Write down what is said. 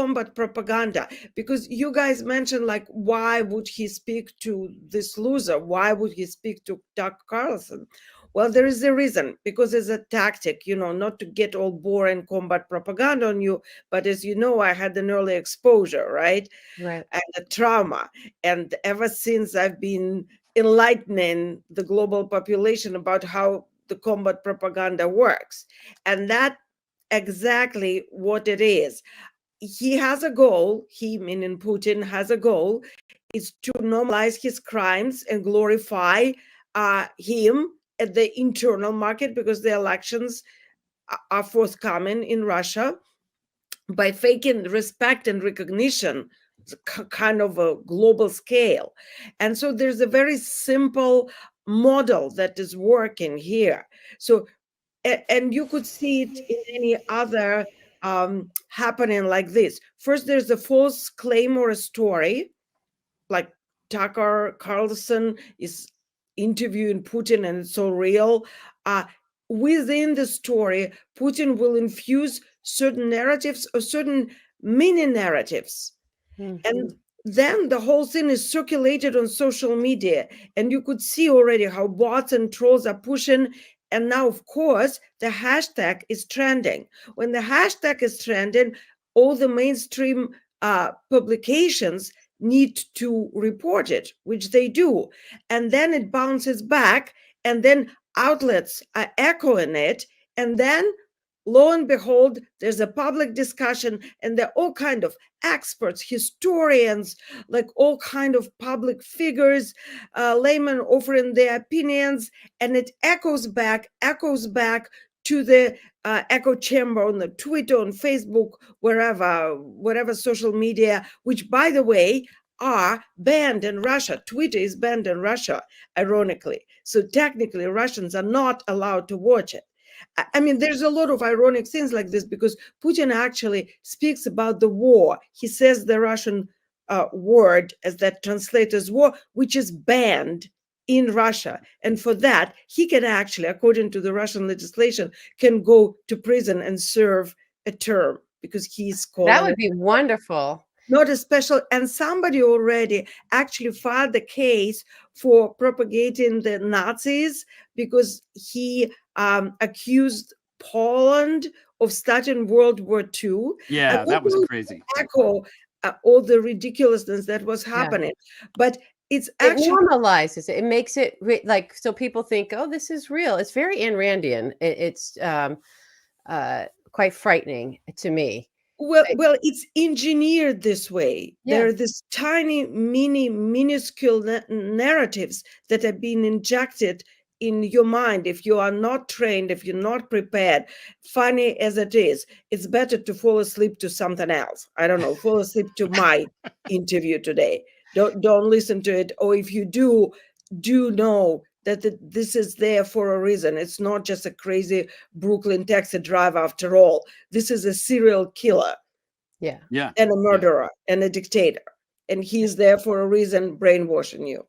combat propaganda? Because you guys mentioned, like, why would he speak to this loser? Why would he speak to Tucker Carlson? Well, there is a reason, because it's a tactic, not to get all boring combat propaganda on you, but as you know, I had an early exposure, right? Right. And a trauma. And ever since, I've been enlightening the global population about how the combat propaganda works. And that exactly what it is. He has a goal, he, meaning Putin, has a goal, is to normalize his crimes and glorify him at the internal market, because the elections are forthcoming in Russia, by faking respect and recognition, kind of a global scale. And so there's a very simple model that is working here. So, and you could see it in any other happening like this. First, there's a false claim or a story, like Tucker Carlson is interviewing Putin and it's so real. Within the story, Putin will infuse certain narratives or certain mini narratives. And then the whole thing is circulated on social media. And you could see already how bots and trolls are pushing. And now, of course, the hashtag is trending. When the hashtag is trending, all the mainstream publications need to report it, which they do. And then it bounces back, and then outlets are echoing it. And then, lo and behold, there's a public discussion, and there are all kind of experts, historians, like all kind of public figures, laymen offering their opinions, and it echoes back to the echo chamber on the Twitter, on Facebook, whatever social media, which, by the way, are banned in Russia. Twitter is banned in Russia, ironically. So technically, Russians are not allowed to watch it. I mean, there's a lot of ironic things like this, because Putin actually speaks about the war. He says the Russian word, as that translates as war, which is banned in Russia. And for that, he can actually, according to the Russian legislation, can go to prison and serve a term, because he's calling That would be wonderful. Not a special. And somebody already actually filed a case for propagating the Nazis, because he accused Poland of starting World War II. Yeah, that was crazy. Echo all the ridiculousness that was happening. Yeah. But it's actually, it normalizes it. It makes it like, so people think, oh, this is real. It's very Ayn Randian. It's quite frightening to me. Well, it's engineered this way. Yeah. There are these tiny, minuscule narratives that are being injected in your mind. If you are not trained, if you're not prepared, funny as it is, it's better to fall asleep to something else. I don't know, fall asleep to my interview today. Don't listen to it. Or if you do know that this is there for a reason. It's not just a crazy Brooklyn taxi driver after all. This is a serial killer. Yeah. And a murderer and a dictator. And he's there for a reason, brainwashing you.